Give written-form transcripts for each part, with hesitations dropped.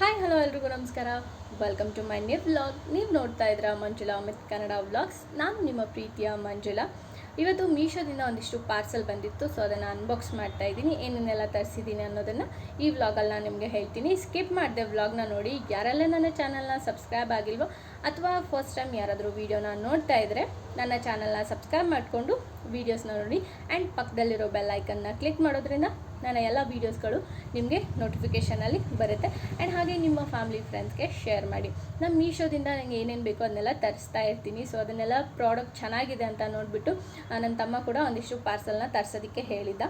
Hi hello ಎಲ್ರಿಗೂ ನಮಸ್ಕಾರ. Welcome to my new vlog. ನೀವು ನೋಡ್ತಾ ಇದ್ದೀರಾ ಮಂಜುಳಾ ಅಮಿತ್ ಕನ್ನಡ ವ್ಲಾಗ್ಸ್. ನಾನು ನಿಮ್ಮ ಪ್ರೀತಿಯ ಮಂಜುಳಾ. ಇವತ್ತು ಮೀಶೋದಿಂದ ಒಂದಿಷ್ಟು ಪಾರ್ಸೆಲ್ ಬಂದಿತ್ತು, ಸೊ ಅದನ್ನು ಅನ್ಬಾಕ್ಸ್ ಮಾಡ್ತಾ ಇದ್ದೀನಿ. ಏನೇನೆಲ್ಲ ತರಿಸಿದ್ದೀನಿ ಅನ್ನೋದನ್ನು ಈ ವ್ಲಾಗಲ್ಲಿ ನಾನು ನಿಮಗೆ ಹೇಳ್ತೀನಿ. ಸ್ಕಿಪ್ ಮಾಡಿದೆ ವ್ಲಾಗ್ನ ನೋಡಿ. ಯಾರೆಲ್ಲ ನನ್ನ ಚಾನಲ್ನ ಸಬ್ಸ್ಕ್ರೈಬ್ ಆಗಿಲ್ವೋ ಅಥವಾ ಫಸ್ಟ್ ಟೈಮ್ ಯಾರಾದರೂ ವೀಡಿಯೋನ ನೋಡ್ತಾ ಇದ್ದರೆ ನನ್ನ ಚಾನಲ್ನ ಸಬ್ಸ್ಕ್ರೈಬ್ ಮಾಡಿಕೊಂಡು ವೀಡಿಯೋಸ್ನ ನೋಡಿ ಆ್ಯಂಡ್ ಪಕ್ಕದಲ್ಲಿರೋ ಬೆಲ್ ಐಕನ್ನ ಕ್ಲಿಕ್ ಮಾಡೋದ್ರಿಂದ ನನ್ನ ಎಲ್ಲ ವೀಡಿಯೋಸ್ಗಳು ನಿಮಗೆ ನೋಟಿಫಿಕೇಷನಲ್ಲಿ ಬರುತ್ತೆ. ಆ್ಯಂಡ್ ಹಾಗೆ ನಿಮ್ಮ ಫ್ಯಾಮಿಲಿ ಫ್ರೆಂಡ್ಸ್ಗೆ ಶೇರ್ ಮಾಡಿ. ನಾನು ಮೀಶೋದಿಂದ ನನಗೆ ಏನೇನು ಬೇಕೋ ಅದನ್ನೆಲ್ಲ ತರಿಸ್ತಾ ಇರ್ತೀನಿ. ಸೊ ಅದನ್ನೆಲ್ಲ ಪ್ರಾಡಕ್ಟ್ ಚೆನ್ನಾಗಿದೆ ಅಂತ ನೋಡಿಬಿಟ್ಟು ನನ್ನ ತಮ್ಮ ಕೂಡ ಒಂದಿಷ್ಟು ಪಾರ್ಸಲ್ನ ತರಿಸೋದಕ್ಕೆ ಹೇಳಿದ್ದ.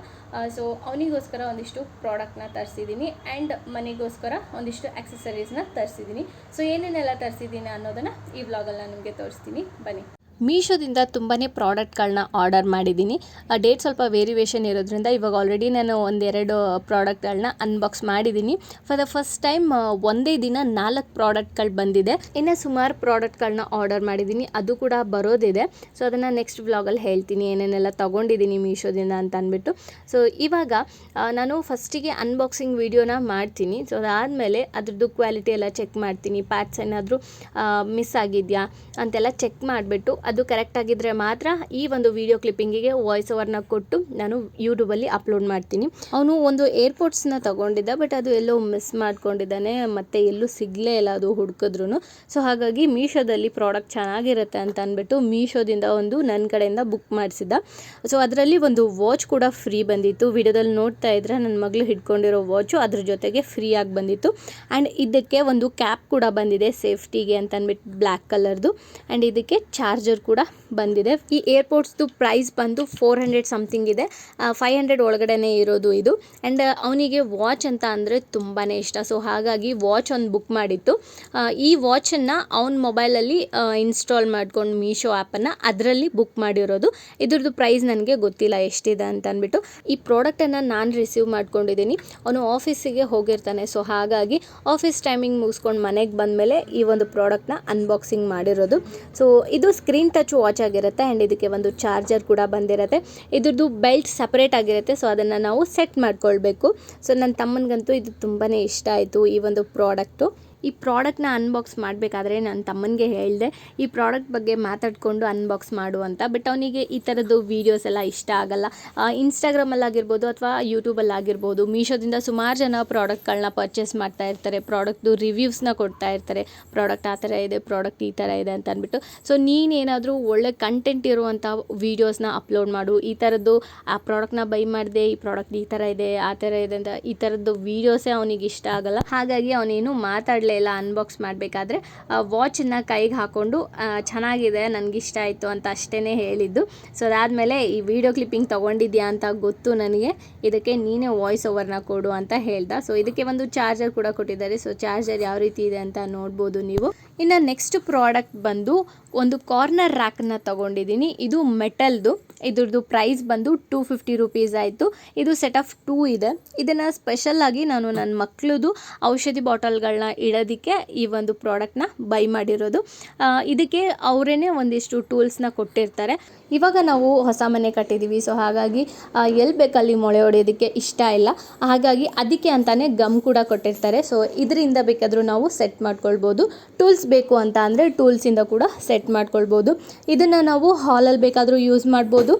ಸೊ ಅವನಿಗೋಸ್ಕರ ಒಂದಿಷ್ಟು ಪ್ರಾಡಕ್ಟ್ನ ತರಿಸಿದ್ದೀನಿ ಆ್ಯಂಡ್ ಮನೆಗೋಸ್ಕರ ಒಂದಿಷ್ಟು ಆಕ್ಸೆಸರೀಸ್ನ ತರಿಸಿದ್ದೀನಿ. ಸೊ ಏನೇನೆಲ್ಲ ತರಿಸಿದ್ದೀನಿ ಅನ್ನೋದನ್ನು ಈ ವ್ಲಾಗಲ್ಲಿ ನಾನು ನಿಮಗೆ ತೋರಿಸ್ತೀನಿ, ಬನ್ನಿ. ಮೀಶೋದಿಂದ ತುಂಬಾ ಪ್ರಾಡಕ್ಟ್ಗಳನ್ನ ಆರ್ಡರ್ ಮಾಡಿದ್ದೀನಿ. ಡೇಟ್ ಸ್ವಲ್ಪ ವೇರಿಯೇಷನ್ ಇರೋದ್ರಿಂದ ಇವಾಗ ಆಲ್ರೆಡಿ ನಾನು ಒಂದೆರಡು ಪ್ರಾಡಕ್ಟ್ಗಳನ್ನ ಅನ್ಬಾಕ್ಸ್ ಮಾಡಿದ್ದೀನಿ. ಫಾರ್ ದ ಫಸ್ಟ್ ಟೈಮ್ ಒಂದೇ ದಿನ 4 ಪ್ರಾಡಕ್ಟ್ಗಳು ಬಂದಿದೆ. ಇನ್ನು ಸುಮಾರು ಪ್ರಾಡಕ್ಟ್ಗಳನ್ನ ಆರ್ಡರ್ ಮಾಡಿದ್ದೀನಿ, ಅದು ಕೂಡ ಬರೋದಿದೆ. ಸೊ ಅದನ್ನು ನೆಕ್ಸ್ಟ್ ವ್ಲಾಗಲ್ಲಿ ಹೇಳ್ತೀನಿ ಏನೇನೆಲ್ಲ ತೊಗೊಂಡಿದ್ದೀನಿ ಮೀಶೋದಿಂದ ಅಂತ ಅಂದ್ಬಿಟ್ಟು. ಸೊ ಇವಾಗ ನಾನು ಫಸ್ಟಿಗೆ ಅನ್ಬಾಕ್ಸಿಂಗ್ ವೀಡಿಯೋನ ಮಾಡ್ತೀನಿ. ಸೊ ಅದಾದಮೇಲೆ ಅದ್ರದ್ದು ಕ್ವಾಲಿಟಿ ಎಲ್ಲ ಚೆಕ್ ಮಾಡ್ತೀನಿ. ಪಾರ್ಟ್ಸ್ ಏನಾದರೂ ಮಿಸ್ ಆಗಿದೆಯಾ ಅಂತೆಲ್ಲ ಚೆಕ್ ಮಾಡಿಬಿಟ್ಟು ಅದು ಕರೆಕ್ಟ್ ಆಗಿದ್ದರೆ ಮಾತ್ರ ಈ ಒಂದು ವಿಡಿಯೋ ಕ್ಲಿಪ್ಪಿಂಗಿಗೆ ವಾಯ್ಸ್ ಓವರ್ನ ಕೊಟ್ಟು ನಾನು ಯೂಟ್ಯೂಬಲ್ಲಿ ಅಪ್ಲೋಡ್ ಮಾಡ್ತೀನಿ. ಅವನು ಒಂದು ಏರ್ಪೋರ್ಟ್ಸ್ನ ತೊಗೊಂಡಿದ್ದ, ಬಟ್ ಅದು ಎಲ್ಲೋ ಮಿಸ್ ಮಾಡ್ಕೊಂಡಿದ್ದಾನೆ, ಮತ್ತು ಎಲ್ಲೂ ಸಿಗಲೇ ಇಲ್ಲ ಅದು ಹುಡುಕಿದ್ರು. ಸೊ ಹಾಗಾಗಿ ಮೀಶೋದಲ್ಲಿ ಪ್ರಾಡಕ್ಟ್ ಚೆನ್ನಾಗಿರುತ್ತೆ ಅಂತ ಅಂದ್ಬಿಟ್ಟು ಮೀಶೋದಿಂದ ಒಂದು ನನ್ನ ಕಡೆಯಿಂದ ಬುಕ್ ಮಾಡಿಸಿದ್ದ. ಸೊ ಅದರಲ್ಲಿ ಒಂದು ವಾಚ್ ಕೂಡ ಫ್ರೀ ಬಂದಿತ್ತು. ವಿಡಿಯೋದಲ್ಲಿ ನೋಡ್ತಾ ಇದ್ದರೆ ನನ್ನ ಮಗಳು ಹಿಡ್ಕೊಂಡಿರೋ ವಾಚು ಅದ್ರ ಜೊತೆಗೆ ಫ್ರೀಯಾಗಿ ಬಂದಿತ್ತು. ಆ್ಯಂಡ್ ಇದಕ್ಕೆ ಒಂದು ಕ್ಯಾಪ್ ಕೂಡ ಬಂದಿದೆ ಸೇಫ್ಟಿಗೆ ಅಂತ ಅಂದ್ಬಿಟ್ಟು ಬ್ಲ್ಯಾಕ್ ಕಲರ್ದು. ಆ್ಯಂಡ್ ಇದಕ್ಕೆ ಚಾರ್ಜರ್ ಕೂಡ ಬಂದಿದೆ. ಈ ಏರ್ಪೋರ್ಟ್ಸ್ದು ಪ್ರೈಸ್ ಬಂದು 400 ಸಮಥಿಂಗ್ ಇದೆ, 500 ಒಳಗಡೆನೇ ಇರೋದು ಇದು. ಆ್ಯಂಡ್ ಅವನಿಗೆ ವಾಚ್ ಅಂತ ಅಂದರೆ ತುಂಬಾ ಇಷ್ಟ. ಸೊ ಹಾಗಾಗಿ ವಾಚ್ ಒಂದು ಬುಕ್ ಮಾಡಿತ್ತು. ಈ ವಾಚನ್ನು ಅವನ ಮೊಬೈಲಲ್ಲಿ ಇನ್ಸ್ಟಾಲ್ ಮಾಡ್ಕೊಂಡು ಮೀಶೋ ಆ್ಯಪನ್ನು ಅದರಲ್ಲಿ ಬುಕ್ ಮಾಡಿರೋದು. ಇದ್ರದ್ದು ಪ್ರೈಸ್ ನನಗೆ ಗೊತ್ತಿಲ್ಲ ಎಷ್ಟಿದೆ ಅಂತ ಅಂದ್ಬಿಟ್ಟು. ಈ ಪ್ರಾಡಕ್ಟನ್ನು ನಾನು ರಿಸೀವ್ ಮಾಡ್ಕೊಂಡಿದ್ದೀನಿ. ಅವನು ಆಫೀಸಿಗೆ ಹೋಗಿರ್ತಾನೆ. ಸೊ ಹಾಗಾಗಿ ಆಫೀಸ್ ಟೈಮಿಂಗ್ ಮುಗಿಸ್ಕೊಂಡು ಮನೆಗೆ ಬಂದಮೇಲೆ ಈ ಒಂದು ಪ್ರಾಡಕ್ಟ್ನ ಅನ್ಬಾಕ್ಸಿಂಗ್ ಮಾಡಿರೋದು. ಸೊ ಇದು ಸ್ಕ್ರೀನ್ ಟಚ್ ವಾಚ್ ಆಗಿರುತ್ತೆ ಆ್ಯಂಡ್ ಇದಕ್ಕೆ ಒಂದು ಚಾರ್ಜರ್ ಕೂಡ ಬಂದಿರುತ್ತೆ. ಇದ್ರದ್ದು ಬೆಲ್ಟ್ ಸಪ್ರೇಟ್ ಆಗಿರುತ್ತೆ. ಸೊ ಅದನ್ನು ನಾವು ಸೆಟ್ ಮಾಡ್ಕೊಳ್ಬೇಕು. ಸೊ ನನ್ನ ತಮ್ಮನಿಗಂತೂ ಇದು ತುಂಬಾ ಇಷ್ಟ ಆಯಿತು ಈ ಒಂದು ಪ್ರಾಡಕ್ಟು. ಈ ಪ್ರಾಡಕ್ಟ್ನ ಅನ್ಬಾಕ್ಸ್ ಮಾಡಬೇಕಾದ್ರೆ ನನ್ನ ತಮ್ಮನಿಗೆ ಹೇಳಿದೆ ಈ ಪ್ರಾಡಕ್ಟ್ ಬಗ್ಗೆ ಮಾತಾಡಿಕೊಂಡು ಅನ್ಬಾಕ್ಸ್ ಮಾಡು ಅಂತ. ಬಟ್ ಅವನಿಗೆ ಈ ಥರದ್ದು ವೀಡಿಯೋಸ್ ಎಲ್ಲ ಇಷ್ಟ ಆಗಲ್ಲ. ಇನ್ಸ್ಟಾಗ್ರಾಮಲ್ಲಾಗಿರ್ಬೋದು ಅಥವಾ ಯೂಟ್ಯೂಬಲ್ಲಾಗಿರ್ಬೋದು ಮೀಶೋದಿಂದ ಸುಮಾರು ಜನ ಪ್ರಾಡಕ್ಟ್ಗಳನ್ನ ಪರ್ಚೇಸ್ ಮಾಡ್ತಾ ಇರ್ತಾರೆ, ಪ್ರಾಡಕ್ಟ್ದು ರಿವ್ಯೂಸ್ನ ಕೊಡ್ತಾ ಇರ್ತಾರೆ. ಪ್ರಾಡಕ್ಟ್ ಆ ಥರ ಇದೆ, ಪ್ರಾಡಕ್ಟ್ ಈ ಥರ ಇದೆ ಅಂತ ಅಂದ್ಬಿಟ್ಟು. ಸೊ ನೀನೇನಾದರೂ ಒಳ್ಳೆ ಕಂಟೆಂಟ್ ಇರುವಂಥ ವೀಡಿಯೋಸ್ನ ಅಪ್ಲೋಡ್ ಮಾಡು. ಈ ಥರದ್ದು ಆ ಪ್ರಾಡಕ್ಟ್ನ ಬೈ ಮಾಡಿದೆ, ಈ ಪ್ರಾಡಕ್ಟ್ ಈ ಥರ ಇದೆ, ಆ ಥರ ಇದೆ ಅಂತ ಈ ಥರದ್ದು ವೀಡಿಯೋಸೇ ಅವನಿಗೆ ಇಷ್ಟ ಆಗಲ್ಲ. ಹಾಗಾಗಿ ಅವನೇನು ಮಾತಾಡಲೇ ಎಲ್ಲ ಅನ್ಬಾಕ್ಸ್ ಮಾಡಬೇಕಾದ್ರೆ ವಾಚನ್ನು ಕೈಗೆ ಹಾಕ್ಕೊಂಡು ಚೆನ್ನಾಗಿದೆ, ನನಗಿಷ್ಟ ಆಯಿತು ಅಂತ ಅಷ್ಟೇ ಹೇಳಿದ್ದು. ಸೊ ಅದಾದಮೇಲೆ ಈ ವಿಡಿಯೋ ಕ್ಲಿಪ್ಪಿಂಗ್ ತೊಗೊಂಡಿದ್ಯಾ ಅಂತ ಗೊತ್ತು ನನಗೆ, ಇದಕ್ಕೆ ನೀನೇ ವಾಯ್ಸ್ ಓವರ್ನ ಕೊಡು ಅಂತ ಹೇಳ್ದ. ಸೊ ಇದಕ್ಕೆ ಒಂದು ಚಾರ್ಜರ್ ಕೂಡ ಕೊಟ್ಟಿದ್ದಾರೆ. ಸೊ ಚಾರ್ಜರ್ ಯಾವ ರೀತಿ ಇದೆ ಅಂತ ನೋಡ್ಬೋದು ನೀವು. ಇನ್ನು ನೆಕ್ಸ್ಟ್ ಪ್ರಾಡಕ್ಟ್ ಬಂದು ಒಂದು ಕಾರ್ನರ್ ರ್ಯಾಕನ್ನು ತೊಗೊಂಡಿದ್ದೀನಿ. ಇದು ಮೆಟಲ್ದು. ಇದ್ರದ್ದು ಪ್ರೈಸ್ ಬಂದು 250 ರುಪೀಸ್ ಆಯಿತು. ಇದು ಸೆಟ್ ಆಫ್ 2 ಇದೆ. ಇದನ್ನು ಸ್ಪೆಷಲ್ಲಾಗಿ ನಾನು ನನ್ನ ಮಕ್ಕಳದು ಔಷಧಿ ಬಾಟಲ್ಗಳನ್ನ ಇಡೋದಕ್ಕೆ ಈ ಒಂದು ಪ್ರಾಡಕ್ಟ್ನ ಬೈ ಮಾಡಿರೋದು. ಇದಕ್ಕೆ ಅವರೇ ಒಂದಿಷ್ಟು ಟೂಲ್ಸ್ನ ಕೊಟ್ಟಿರ್ತಾರೆ. ಇವಾಗ ನಾವು ಹೊಸ ಮನೆ ಕಟ್ಟಿದ್ದೀವಿ. ಸೊ ಹಾಗಾಗಿ ಎಲ್ಲಿ ಬೇಕಲ್ಲಿ ಮೊಳೆ ಹೊಡೆಯೋದಕ್ಕೆ ಇಷ್ಟ ಇಲ್ಲ. ಹಾಗಾಗಿ ಅದಕ್ಕೆ ಅಂತಲೇ ಗಮ್ ಕೂಡ ಕೊಟ್ಟಿರ್ತಾರೆ. ಸೊ ಇದರಿಂದ ಬೇಕಾದರೂ ನಾವು ಸೆಟ್ ಮಾಡ್ಕೊಳ್ಬೋದು. ಟೂಲ್ಸ್ ಬೇಕು ಅಂತ ಅಂದರೆ ಟೂಲ್ಸಿಂದ ಕೂಡ ಸೆಟ್ ಮಾಡ್ಕೊಳ್ಬೋದು. ಇದನ್ನು ನಾವು ಹಾಲಲ್ಲಿ ಬೇಕಾದರೂ ಯೂಸ್ ಮಾಡ್ಬೋದು,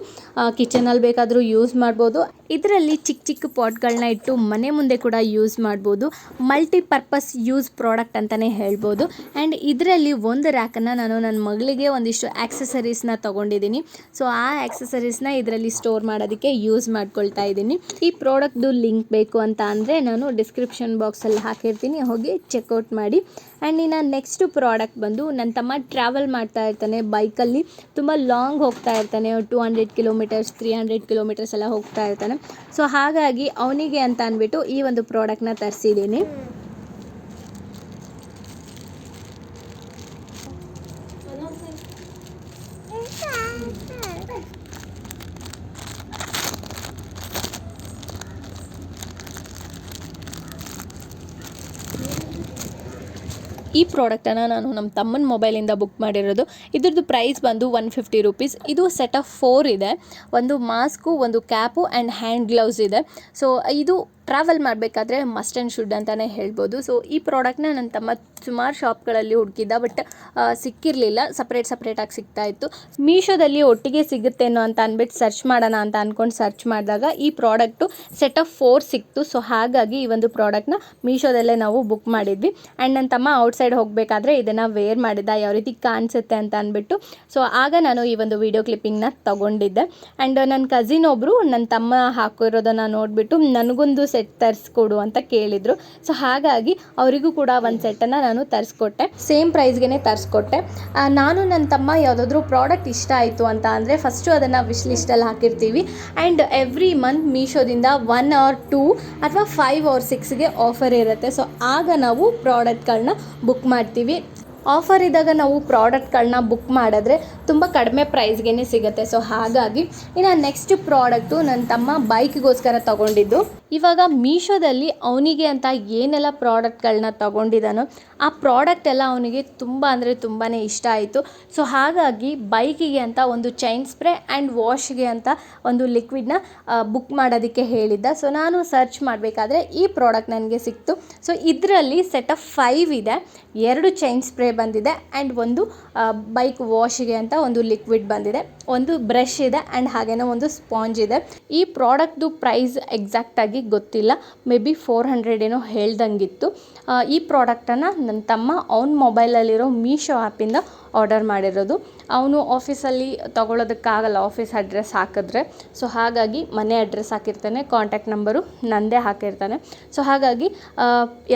ಕಿಚನಲ್ಲಿ ಬೇಕಾದರೂ ಯೂಸ್ ಮಾಡ್ಬೋದು. ಇದರಲ್ಲಿ ಚಿಕ್ಕ ಚಿಕ್ಕ ಪಾಟ್ಗಳನ್ನ ಇಟ್ಟು ಮನೆ ಮುಂದೆ ಕೂಡ ಯೂಸ್ ಮಾಡ್ಬೋದು. ಮಲ್ಟಿಪರ್ಪಸ್ ಯೂಸ್ ಪ್ರಾಡಕ್ಟ್ ಅಂತಲೇ ಹೇಳ್ಬೋದು. ಆ್ಯಂಡ್ ಇದರಲ್ಲಿ ಒಂದು ರ್ಯಾಕನ್ನು ನಾನು ನನ್ನ ಮಗಳಿಗೆ ಒಂದಿಷ್ಟು ಆಕ್ಸೆಸರೀಸ್ನ ತೊಗೊಂಡಿದ್ದೀನಿ. ಸೊ ಆ ಆಕ್ಸೆಸರೀಸ್ನ ಇದರಲ್ಲಿ ಸ್ಟೋರ್ ಮಾಡೋದಕ್ಕೆ ಯೂಸ್ ಮಾಡ್ಕೊಳ್ತಾ ಇದ್ದೀನಿ. ಈ ಪ್ರಾಡಕ್ಟ್ದು ಲಿಂಕ್ ಬೇಕು ಅಂತ ಅಂದರೆ ನಾನು ಡಿಸ್ಕ್ರಿಪ್ಷನ್ ಬಾಕ್ಸಲ್ಲಿ ಹಾಕಿರ್ತೀನಿ, ಹೋಗಿ ಚೆಕ್ಔಟ್ ಮಾಡಿ. ಆ್ಯಂಡ್ ಇನ್ನು ನೆಕ್ಸ್ಟ್ ಪ್ರಾಡಕ್ಟ್ ಬಂದು ನನ್ನ ತಮ್ಮ ಟ್ರಾವೆಲ್ ಮಾಡ್ತಾ ಇರ್ತಾನೆ ಬೈಕಲ್ಲಿ, ತುಂಬ ಲಾಂಗ್ ಹೋಗ್ತಾ ಇರ್ತಾನೆ, 200 ಕಿಲೋಮೀಟರ್ಸ್ 300 ಕಿಲೋಮೀಟರ್ಸ್ ಎಲ್ಲ ಹೋಗ್ತಾ ಇರ್ತಾನೆ. ಸೊ ಹಾಗಾಗಿ ಅವನಿಗೆ ಅಂತ ಅಂದ್ಬಿಟ್ಟು ಈ ಒಂದು ಪ್ರಾಡಕ್ಟ್ನ ತರಿಸಿದ್ದೀನಿ. ಈ ಪ್ರಾಡಕ್ಟನ್ನು ನಾನು ನಮ್ಮ ತಮ್ಮನ ಮೊಬೈಲಿಂದ ಬುಕ್ ಮಾಡಿರೋದು. ಇದ್ರದ್ದು ಪ್ರೈಸ್ ಬಂದು 150 ರುಪೀಸ್. ಇದು ಸೆಟ್ ಆಫ್ 4 ಇದೆ. ಒಂದು ಮಾಸ್ಕು, ಒಂದು ಕ್ಯಾಪು ಆ್ಯಂಡ್ ಹ್ಯಾಂಡ್ ಗ್ಲೌಸ್ ಇದೆ. ಸೊ ಇದು ಟ್ರಾವೆಲ್ ಮಾಡಬೇಕಾದ್ರೆ ಮಸ್ಟ್ ಆ್ಯಂಡ್ ಶುಡ್ ಅಂತಲೇ ಹೇಳ್ಬೋದು. ಸೊ ಈ ಪ್ರಾಡಕ್ಟ್ನ ನನ್ನ ತಮ್ಮ ಸುಮಾರು ಶಾಪ್ಗಳಲ್ಲಿ ಹುಡುಕಿದ್ದ, ಬಟ್ ಸಿಕ್ಕಿರಲಿಲ್ಲ, ಸಪ್ರೇಟಾಗಿ ಸಿಗ್ತಾಯಿತ್ತು. ಮೀಶೋದಲ್ಲಿ ಒಟ್ಟಿಗೆ ಸಿಗುತ್ತೇನೋ ಅಂತ ಅಂದ್ಬಿಟ್ಟು ಸರ್ಚ್ ಮಾಡೋಣ ಅಂತ ಅಂದ್ಕೊಂಡು ಸರ್ಚ್ ಮಾಡಿದಾಗ ಈ ಪ್ರಾಡಕ್ಟು ಸೆಟ್ ಆಫ್ 4 ಸಿಕ್ತು. ಸೊ ಹಾಗಾಗಿ ಈ ಒಂದು ಪ್ರಾಡಕ್ಟ್ನ ಮೀಶೋದಲ್ಲೇ ನಾವು ಬುಕ್ ಮಾಡಿದ್ವಿ. ಆ್ಯಂಡ್ ನನ್ನ ತಮ್ಮ ಔಟ್ಸೈಡ್ ಹೋಗಬೇಕಾದ್ರೆ ಇದನ್ನು ವೇರ್ ಮಾಡಿದ್ದ, ಯಾವ ರೀತಿ ಕಾಣಿಸುತ್ತೆ ಅಂತ ಅಂದ್ಬಿಟ್ಟು. ಸೊ ಆಗ ನಾನು ಈ ಒಂದು ವಿಡಿಯೋ ಕ್ಲಿಪ್ಪಿಂಗ್ನ ತೊಗೊಂಡಿದ್ದೆ. ಆ್ಯಂಡ್ ನನ್ನ ಕಸಿನ್ ಒಬ್ಬರು ನನ್ನ ತಮ್ಮ ಹಾಕಿರೋದನ್ನು ನೋಡಿಬಿಟ್ಟು ನನಗೊಂದು ಸೆಟ್ ತರಿಸ್ಕೊಡು ಅಂತ ಕೇಳಿದರು. ಸೊ ಹಾಗಾಗಿ ಅವರಿಗೂ ಕೂಡ ಒಂದು ಸೆಟ್ಟನ್ನು ನಾನು ತರಿಸ್ಕೊಟ್ಟೆ, ಸೇಮ್ ಪ್ರೈಸ್ಗೆ ತರಿಸ್ಕೊಟ್ಟೆ. ನಾನು ನನ್ನ ತಮ್ಮ ಯಾವುದಾದ್ರೂ ಪ್ರಾಡಕ್ಟ್ ಇಷ್ಟ ಆಯಿತು ಅಂತ ಅಂದರೆ ಫಸ್ಟು ಅದನ್ನು ವಿಶ್ ಲಿಸ್ಟಲ್ಲಿ ಹಾಕಿರ್ತೀವಿ. ಆ್ಯಂಡ್ ಎವ್ರಿ ಮಂತ್ ಮೀಶೋದಿಂದ 1 or 2 ಅಥವಾ 5 or 6ಗೆ ಆಫರ್ ಇರುತ್ತೆ. ಸೊ ಆಗ ನಾವು ಪ್ರಾಡಕ್ಟ್ಗಳನ್ನ ಬುಕ್ ಮಾಡ್ತೀವಿ. ಆಫರ್ ಇದ್ದಾಗ ನಾವು ಪ್ರಾಡಕ್ಟ್ಗಳನ್ನ ಬುಕ್ ಮಾಡಿದ್ರೆ ತುಂಬ ಕಡಿಮೆ ಪ್ರೈಸ್ಗೆ ಸಿಗುತ್ತೆ. ಸೊ ಹಾಗಾಗಿ ಇನ್ನು ನೆಕ್ಸ್ಟ್ ಪ್ರಾಡಕ್ಟು ನನ್ನ ತಮ್ಮ ಬೈಕ್ಗೋಸ್ಕರ ತೊಗೊಂಡಿದ್ದು. ಇವಾಗ ಮೀಶೋದಲ್ಲಿ ಅವನಿಗೆ ಅಂತ ಏನೆಲ್ಲ ಪ್ರಾಡಕ್ಟ್ಗಳನ್ನ ತೊಗೊಂಡಿದ್ದಾನೋ ಆ ಪ್ರಾಡಕ್ಟ್ ಎಲ್ಲ ಅವನಿಗೆ ತುಂಬ ಅಂದರೆ ತುಂಬಾ ಇಷ್ಟ ಆಯಿತು. ಸೊ ಹಾಗಾಗಿ ಬೈಕಿಗೆ ಅಂತ ಒಂದು ಚೈನ್ ಸ್ಪ್ರೇ ಆ್ಯಂಡ್ ವಾಶ್ಗೆ ಅಂತ ಒಂದು ಲಿಕ್ವಿಡ್ನ ಬುಕ್ ಮಾಡೋದಕ್ಕೆ ಹೇಳಿದ್ದ. ಸೊ ನಾನು ಸರ್ಚ್ ಮಾಡಬೇಕಾದ್ರೆ ಈ ಪ್ರಾಡಕ್ಟ್ ನನಗೆ ಸಿಕ್ತು. ಸೊ ಇದರಲ್ಲಿ ಸೆಟ್ ಆಫ್ 5 ಇದೆ, 2 ಚೈನ್ ಸ್ಪ್ರೇ ಬಂದಿದೆ ಆ್ಯಂಡ್ ಒಂದು ಬೈಕ್ ವಾಶ್ಗೆ ಅಂತ ಒಂದು ಲಿಕ್ವಿಡ್ ಬಂದಿದೆ, ಒಂದು ಬ್ರಷ್ ಇದೆ ಆ್ಯಂಡ್ ಹಾಗೇನೋ ಒಂದು ಸ್ಪಾಂಜ್ ಇದೆ. ಈ ಪ್ರಾಡಕ್ಟ್ದು ಪ್ರೈಸ್ ಎಕ್ಸಾಕ್ಟಾಗಿ ಗೊತ್ತಿಲ್ಲ, ಮೇ ಬಿ 400 ಏನೋ ಹೇಳ್ದಂಗಿತ್ತು. ಈ ಪ್ರಾಡಕ್ಟನ್ನು ನನ್ನ ತಮ್ಮ ಅವನ ಮೊಬೈಲಲ್ಲಿರೋ ಮೀಶೋ ಆ್ಯಪಿಂದ ಆರ್ಡರ್ ಮಾಡಿರೋದು. ಅವನು ಆಫೀಸಲ್ಲಿ ತೊಗೊಳೋದಕ್ಕಾಗಲ್ಲ ಆಫೀಸ್ ಅಡ್ರೆಸ್ ಹಾಕಿದ್ರೆ. ಸೊ ಹಾಗಾಗಿ ಮನೆ ಅಡ್ರೆಸ್ ಹಾಕಿರ್ತಾನೆ, ಕಾಂಟ್ಯಾಕ್ಟ್ ನಂಬರು ನನ್ನದೇ ಹಾಕಿರ್ತಾನೆ. ಸೊ ಹಾಗಾಗಿ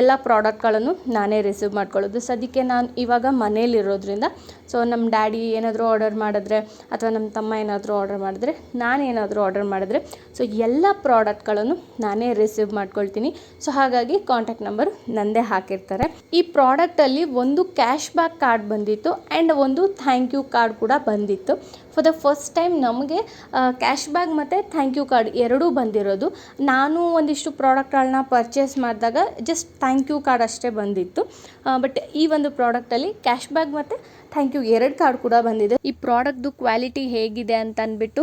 ಎಲ್ಲ ಪ್ರಾಡಕ್ಟ್ಗಳನ್ನು ನಾನೇ ರಿಸೀವ್ ಮಾಡ್ಕೊಳ್ಳೋದು. ಸದ್ಯಕ್ಕೆ ನಾನು ಇವಾಗ ಮನೇಲಿರೋದ್ರಿಂದ ಸೊ ನಮ್ಮ ಡ್ಯಾಡಿ ಏನಾದರೂ ಆರ್ಡರ್ ಮಾಡಿದ್ರೆ ಅಥವಾ ನಮ್ಮ ತಮ್ಮ ಏನಾದರೂ ಆರ್ಡರ್ ಮಾಡಿದ್ರೆ, ನಾನೇನಾದರೂ ಆರ್ಡರ್ ಮಾಡಿದ್ರೆ ಸೊ ಎಲ್ಲ ಪ್ರಾಡಕ್ಟ್ಗಳನ್ನು ನಾನೇ ರಿಸೀವ್ ಮಾಡ್ಕೊಳ್ತೀನಿ. ಸೊ ಹಾಗಾಗಿ ಕಾಂಟ್ಯಾಕ್ಟ್ ನಂಬರ್ ನನ್ನದೇ ಹಾಕಿರ್ತಾರೆ. ಈ ಪ್ರಾಡಕ್ಟಲ್ಲಿ ಒಂದು ಕ್ಯಾಶ್ ಬ್ಯಾಕ್ ಕಾರ್ಡ್ ಬಂದಿತ್ತು ಆ್ಯಂಡ್ ಒಂದು ಥ್ಯಾಂಕ್ ಯು ಕಾರ್ಡ್ ಕೂಡ ಬಂದಿತ್ತು. ಫಾರ್ ದ ಫಸ್ಟ್ ಟೈಮ್ ನಮಗೆ ಕ್ಯಾಶ್ ಬ್ಯಾಕ್ ಮತ್ತು ಥ್ಯಾಂಕ್ ಯು ಕಾರ್ಡ್ ಎರಡೂ ಬಂದಿರೋದು. ನಾನು ಒಂದಿಷ್ಟು ಪ್ರಾಡಕ್ಟ್ಗಳನ್ನ ಪರ್ಚೇಸ್ ಮಾಡಿದಾಗ ಜಸ್ಟ್ ಥ್ಯಾಂಕ್ ಯು ಕಾರ್ಡ್ ಅಷ್ಟೇ ಬಂದಿತ್ತು. ಬಟ್ ಈ ಒಂದು ಪ್ರಾಡಕ್ಟಲ್ಲಿ ಕ್ಯಾಶ್ ಬ್ಯಾಕ್ ಮತ್ತು ಥ್ಯಾಂಕ್ ಯು 2 ಕಾರ್ಡ್ ಕೂಡ ಬಂದಿದೆ. ಈ ಪ್ರಾಡಕ್ಟ್ದು ಕ್ವಾಲಿಟಿ ಹೇಗಿದೆ ಅಂತ ಅಂದ್ಬಿಟ್ಟು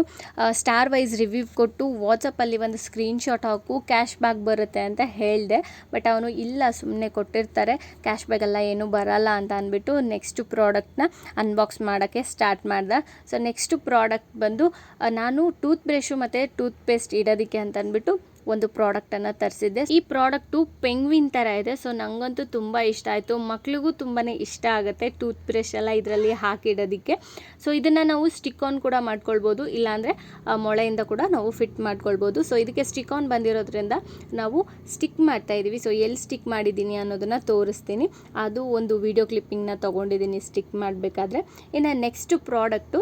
ಸ್ಟಾರ್ ವೈಸ್ ರಿವ್ಯೂ ಕೊಟ್ಟು ವಾಟ್ಸಪ್ಪಲ್ಲಿ ಒಂದು ಸ್ಕ್ರೀನ್ಶಾಟ್ ಹಾಕು, ಕ್ಯಾಶ್ ಬ್ಯಾಕ್ ಬರುತ್ತೆ ಅಂತ ಹೇಳಿದೆ. ಬಟ್ ಅವನು ಇಲ್ಲ, ಸುಮ್ಮನೆ ಕೊಟ್ಟಿರ್ತಾರೆ, ಕ್ಯಾಶ್ ಬ್ಯಾಕ್ ಎಲ್ಲ ಏನೂ ಬರಲ್ಲ ಅಂತ ಅಂದ್ಬಿಟ್ಟು ನೆಕ್ಸ್ಟ್ ಪ್ರಾಡಕ್ಟ್ನ ಅನ್ಬಾಕ್ಸ್ ಮಾಡೋಕ್ಕೆ ಸ್ಟಾರ್ಟ್ ಮಾಡ್ದೆ. ಸೊ ನೆಕ್ಸ್ಟ್ ಪ್ರಾಡಕ್ಟ್ ಬಂದು ನಾನು ಟೂತ್ ಬ್ರಷು ಮತ್ತು ಟೂತ್ ಪೇಸ್ಟ್ ಇಡೋದಕ್ಕೆ ಅಂತ ಅಂದ್ಬಿಟ್ಟು ಒಂದು ಪ್ರಾಡಕ್ಟನ್ನು ತರಿಸಿದ್ದೆ. ಈ ಪ್ರಾಡಕ್ಟು ಪೆಂಗ್ವಿನ್ ಥರ ಇದೆ. ಸೊ ನನಗಂತೂ ತುಂಬ ಇಷ್ಟ ಆಯಿತು, ಮಕ್ಳಿಗೂ ತುಂಬಾ ಇಷ್ಟ ಆಗುತ್ತೆ ಟೂತ್ ಬ್ರಷ್ ಎಲ್ಲ ಇದರಲ್ಲಿ ಹಾಕಿಡೋದಕ್ಕೆ. ಸೊ ಇದನ್ನು ನಾವು ಸ್ಟಿಕ್ ಆನ್ ಕೂಡ ಮಾಡ್ಕೊಳ್ಬೋದು, ಇಲ್ಲಾಂದರೆ ಮೊಳೆಯಿಂದ ಕೂಡ ನಾವು ಫಿಟ್ ಮಾಡ್ಕೊಳ್ಬೋದು. ಸೊ ಇದಕ್ಕೆ ಸ್ಟಿಕ್ ಆನ್ ಬಂದಿರೋದ್ರಿಂದ ನಾವು ಸ್ಟಿಕ್ ಮಾಡ್ತಾಯಿದ್ದೀವಿ. ಸೊ ಎಲ್ಲಿ ಸ್ಟಿಕ್ ಮಾಡಿದ್ದೀನಿ ಅನ್ನೋದನ್ನು ತೋರಿಸ್ತೀನಿ. ಅದು ಒಂದು ವಿಡಿಯೋ ಕ್ಲಿಪ್ಪಿಂಗ್ನ ತೊಗೊಂಡಿದ್ದೀನಿ ಸ್ಟಿಕ್ ಮಾಡಬೇಕಾದ್ರೆ. ಇನ್ನು ನೆಕ್ಸ್ಟ್ ಪ್ರಾಡಕ್ಟು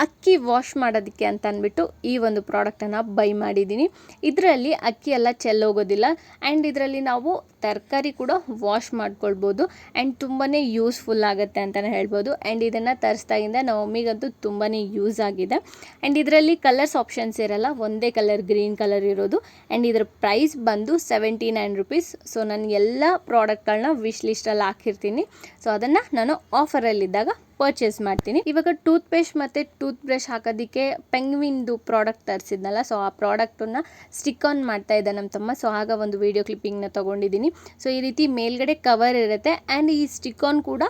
ಅಕ್ಕಿ ವಾಶ್ ಮಾಡೋದಕ್ಕೆ ಅಂತ ಅಂದ್ಬಿಟ್ಟು ಈ ಒಂದು ಪ್ರಾಡಕ್ಟನ್ನು ಬೈ ಮಾಡಿದ್ದೀನಿ. ಇದರಲ್ಲಿ ಅಕ್ಕಿ ಎಲ್ಲ ಚೆಲ್ಲೋಗೋದಿಲ್ಲ ಆ್ಯಂಡ್ ಇದರಲ್ಲಿ ನಾವು ತರಕಾರಿ ಕೂಡ ವಾಶ್ ಮಾಡ್ಕೊಳ್ಬೋದು ಆ್ಯಂಡ್ ತುಂಬಾ ಯೂಸ್ಫುಲ್ ಆಗುತ್ತೆ ಅಂತಲೇ ಹೇಳ್ಬೋದು. ಆ್ಯಂಡ್ ಇದನ್ನು ತರಿಸ್ದಾಗಿಂದ ನಮ್ಮ ಮಮ್ಮಿಗಂತೂ ತುಂಬಾ ಯೂಸ್ ಆಗಿದೆ. ಆ್ಯಂಡ್ ಇದರಲ್ಲಿ ಕಲರ್ಸ್ ಆಪ್ಷನ್ಸ್ ಇರಲ್ಲ, ಒಂದೇ ಕಲರ್ ಗ್ರೀನ್ ಕಲರ್ ಇರೋದು. ಆ್ಯಂಡ್ ಇದರ ಪ್ರೈಸ್ ಬಂದು 79 rupees. ಸೊ ನಾನು ಎಲ್ಲ ಪ್ರಾಡಕ್ಟ್ಗಳನ್ನ ವಿಶ್ ಲಿಸ್ಟಲ್ಲಿ ಹಾಕಿರ್ತೀನಿ. ಸೊ ಅದನ್ನು ನಾನು ಆಫರಲ್ಲಿದ್ದಾಗ ಪರ್ಚೇಸ್ ಮಾಡ್ತೀನಿ. ಇವಾಗ ಟೂತ್ ಪೇಸ್ಟ್ ಮತ್ತು ಟೂತ್ ಬ್ರಷ್ ಹಾಕೋದಕ್ಕೆ ಪೆಂಗ್ವಿನ್ದು ಪ್ರಾಡಕ್ಟ್ ತರಿಸಿದ್ನಲ್ಲ, ಸೊ ಆ ಪ್ರಾಡಕ್ಟನ್ನು ಸ್ಟಿಕ್ ಆನ್ ಮಾಡ್ತಾ ಇದ್ದೆ ನಮ್ಮ ತಮ್ಮ. ಸೊ ಆಗ ಒಂದು ವಿಡಿಯೋ ಕ್ಲಿಪ್ಪಿಂಗ್ನ ತೊಗೊಂಡಿದ್ದೀನಿ. ಸೊ ಈ ರೀತಿ ಮೇಲ್ಗಡೆ ಕವರ್ ಇರುತ್ತೆ ಆ್ಯಂಡ್ ಈ ಸ್ಟಿಕ್ ಆನ್ ಕೂಡ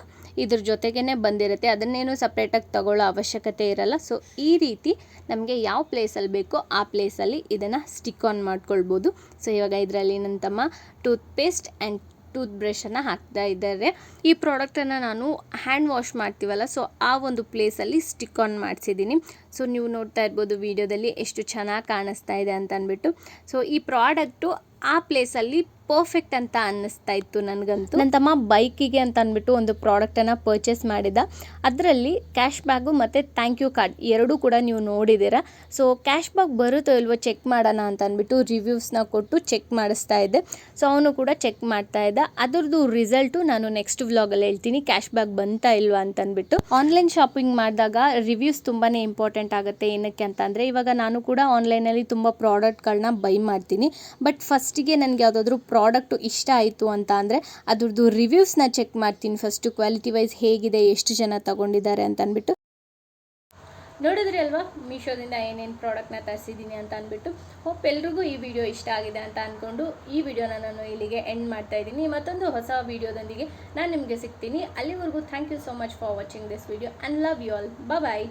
ಇದ್ರ ಜೊತೆಗೇ ಬಂದಿರುತ್ತೆ, ಅದನ್ನೇನು ಸಪ್ರೇಟಾಗಿ ತಗೊಳ್ಳೋ ಅವಶ್ಯಕತೆ ಇರಲ್ಲ. ಸೊ ಈ ರೀತಿ ನಮಗೆ ಯಾವ ಪ್ಲೇಸಲ್ಲಿ ಬೇಕೋ ಆ ಪ್ಲೇಸಲ್ಲಿ ಇದನ್ನು ಸ್ಟಿಕ್ ಆನ್ ಮಾಡ್ಕೊಳ್ಬೋದು. ಸೊ ಇವಾಗ ಇದರಲ್ಲಿ ನನ್ನ ತಮ್ಮ ಟೂತ್ ಪೇಸ್ಟ್ ಆ್ಯಂಡ್ ಟೂತ್ ಬ್ರಷನ್ನು ಹಾಕ್ತಾ ಇದ್ದಾರೆ. ಈ ಪ್ರಾಡಕ್ಟನ್ನು ನಾನು ಹ್ಯಾಂಡ್ ವಾಶ್ ಮಾಡ್ತೀವಲ್ಲ, ಸೊ ಆ ಒಂದು ಪ್ಲೇಸಲ್ಲಿ ಸ್ಟಿಕ್ ಆನ್ ಮಾಡಿಸಿದ್ದೀನಿ. ಸೊ ನೀವು ನೋಡ್ತಾ ಇರ್ಬೋದು ವಿಡಿಯೋದಲ್ಲಿ ಎಷ್ಟು ಚೆನ್ನಾಗಿ ಕಾಣಿಸ್ತಾ ಇದೆ ಅಂತ ಅಂದ್ಬಿಟ್ಟು. ಸೊ ಈ ಪ್ರಾಡಕ್ಟು ಆ ಪ್ಲೇಸಲ್ಲಿ ಪರ್ಫೆಕ್ಟ್ ಅಂತ ಅನ್ನಿಸ್ತಾ ಇತ್ತು ನನಗಂತೂ. ನನ್ನ ತಮ್ಮ ಬೈಕಿಗೆ ಅಂತ ಅಂದ್ಬಿಟ್ಟು ಒಂದು ಪ್ರಾಡಕ್ಟನ್ನು ಪರ್ಚೇಸ್ ಮಾಡಿದ. ಅದರಲ್ಲಿ ಕ್ಯಾಶ್ ಬ್ಯಾಗು ಮತ್ತು ಥ್ಯಾಂಕ್ ಯು ಕಾರ್ಡ್ ಎರಡೂ ಕೂಡ ನೀವು ನೋಡಿದ್ದೀರಾ. ಸೊ ಕ್ಯಾಶ್ ಬ್ಯಾಗ್ ಬರುತ್ತೋ ಇಲ್ವೋ ಚೆಕ್ ಮಾಡೋಣ ಅಂತ ಅಂದ್ಬಿಟ್ಟು ರಿವ್ಯೂಸ್ನ ಕೊಟ್ಟು ಚೆಕ್ ಮಾಡಿಸ್ತಾ ಇದ್ದೆ. ಸೊ ಅವನು ಕೂಡ ಚೆಕ್ ಮಾಡ್ತಾ ಇದ್ದ. ಅದರದ್ದು ರಿಸಲ್ಟು ನಾನು ನೆಕ್ಸ್ಟ್ ವ್ಲಾಗಲ್ಲಿ ಹೇಳ್ತೀನಿ, ಕ್ಯಾಶ್ ಬ್ಯಾಗ್ ಬಂತಾ ಇಲ್ವಾ ಅಂತ ಅಂದ್ಬಿಟ್ಟು. ಆನ್ಲೈನ್ ಶಾಪಿಂಗ್ ಮಾಡಿದಾಗ ರಿವ್ಯೂಸ್ ತುಂಬಾ ಇಂಪಾರ್ಟೆಂಟ್ ಆಗುತ್ತೆ. ಏನಕ್ಕೆ ಅಂತಂದರೆ ಇವಾಗ ನಾನು ಕೂಡ ಆನ್ಲೈನಲ್ಲಿ ತುಂಬ ಪ್ರಾಡಕ್ಟ್ಗಳನ್ನ ಬೈ ಮಾಡ್ತೀನಿ. ಬಟ್ ಫಸ್ಟಿಗೆ ನನಗೆ ಯಾವುದಾದ್ರೂ ಪ್ರಾಡಕ್ಟು ಇಷ್ಟ ಆಯಿತು ಅಂತ ಅಂದರೆ ಅದ್ರದ್ದು ರಿವ್ಯೂಸ್ನ ಚೆಕ್ ಮಾಡ್ತೀನಿ ಫಸ್ಟು, ಕ್ವಾಲಿಟಿ ವೈಸ್ ಹೇಗಿದೆ, ಎಷ್ಟು ಜನ ತಗೊಂಡಿದ್ದಾರೆ ಅಂತ ಅಂದ್ಬಿಟ್ಟು. ನೋಡಿದ್ರಿ ಅಲ್ವಾ ಮೀಶೋದಿಂದ ಏನೇನು ಪ್ರಾಡಕ್ಟ್ನ ತರಿಸಿದ್ದೀನಿ ಅಂತ ಅಂದ್ಬಿಟ್ಟು. ಹೋಪ್ ಎಲ್ರಿಗೂ ಈ ವಿಡಿಯೋ ಇಷ್ಟ ಆಗಿದೆ ಅಂತ ಅಂದ್ಕೊಂಡು ಈ ವಿಡಿಯೋನ ನಾನು ಇಲ್ಲಿಗೆ ಎಂಡ್ ಮಾಡ್ತಾ ಇದ್ದೀನಿ. ಮತ್ತೊಂದು ಹೊಸ ವಿಡಿಯೋದೊಂದಿಗೆ ನಾನು ನಿಮಗೆ ಸಿಗ್ತೀನಿ. ಅಲ್ಲಿವರೆಗೂ thank you so much for watching this video and love you all. Bye.